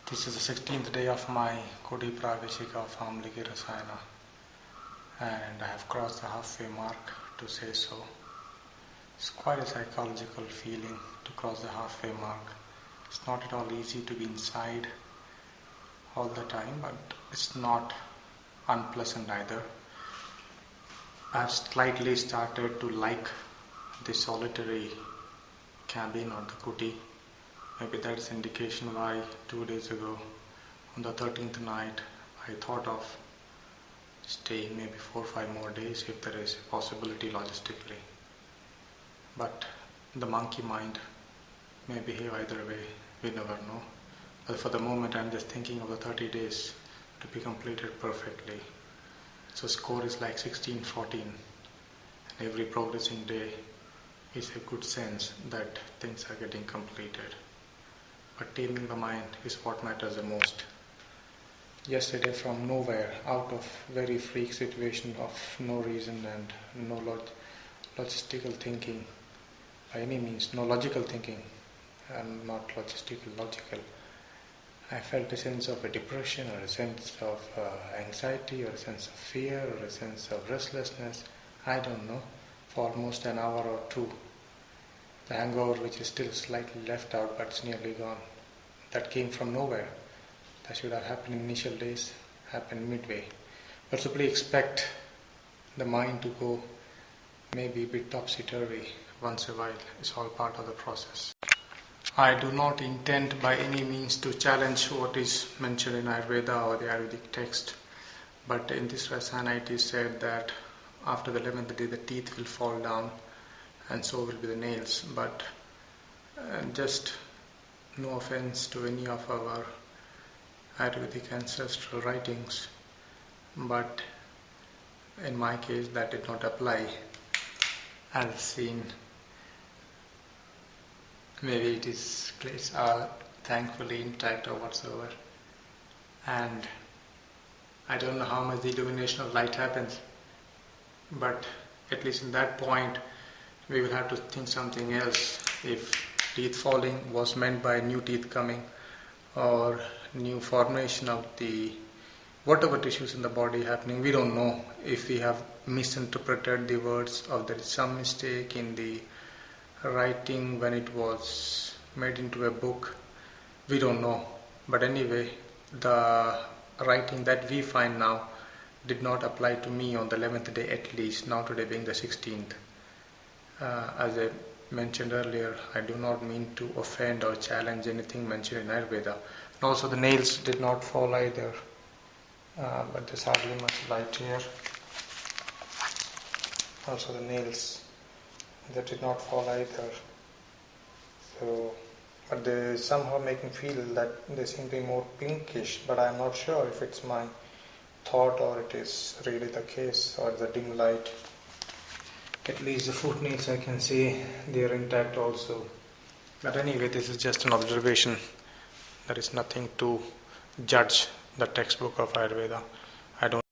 This is the 16th day of my Kodi Praveshika of Amliki Rasayana, and I have crossed the halfway mark, to say so. It's quite a psychological feeling to cross the halfway mark. It's not at all easy to be inside all the time, but it's not unpleasant either. I've slightly started to like the solitary cabin or the kuti. Maybe that's indication why 2 days ago, on the 13th night, I thought of staying maybe 4 or 5 more days if there is a possibility logistically. But the monkey mind may behave either way, we never know. But for the moment, I'm just thinking of the 30 days to be completed perfectly. So score is like 16-14, and every progressing day is a good sense that things are getting completed. But taming the mind is what matters the most. Yesterday, from nowhere, out of very freak situation of no reason and no logistical thinking, by any means, no logical thinking, and not logical, I felt a sense of a depression or a sense of anxiety or a sense of fear or a sense of restlessness, I don't know, for almost an hour or two. The hangover, which is still slightly left out but it's nearly gone, that came from nowhere. That should have happened in initial days, happened midway. But simply expect the mind to go maybe a bit topsy-turvy once a while. It's all part of the process. I do not intend by any means to challenge what is mentioned in Ayurveda or the Ayurvedic text. But in this Rasana it is said that after the 11th day the teeth will fall down and so will be the nails. But just no offense to any of our Ayurvedic ancestral writings, but in my case that did not apply, as seen. Maybe it is plates are thankfully intact or whatsoever, and I don't know how much the illumination of light happens, but at least in that point we will have to think something else. If teeth falling was meant by new teeth coming or new formation of the whatever tissues in the body happening, we don't know. If we have misinterpreted the words or there is some mistake in the writing when it was made into a book, we don't know. But anyway, the writing that we find now did not apply to me on the 11th day, at least now today being the 16th. As I mentioned earlier, I do not mean to offend or challenge anything mentioned in Ayurveda. And also the nails did not fall either, but there's hardly much light here. Also the nails that did not fall either. So, but they somehow make me feel that they seem to be more pinkish, but I'm not sure if it's my thought or it is really the case or the dim light. At least the foot nails I can see they are intact also. But anyway, this is just an observation. There is nothing to judge the textbook of Ayurveda. I don't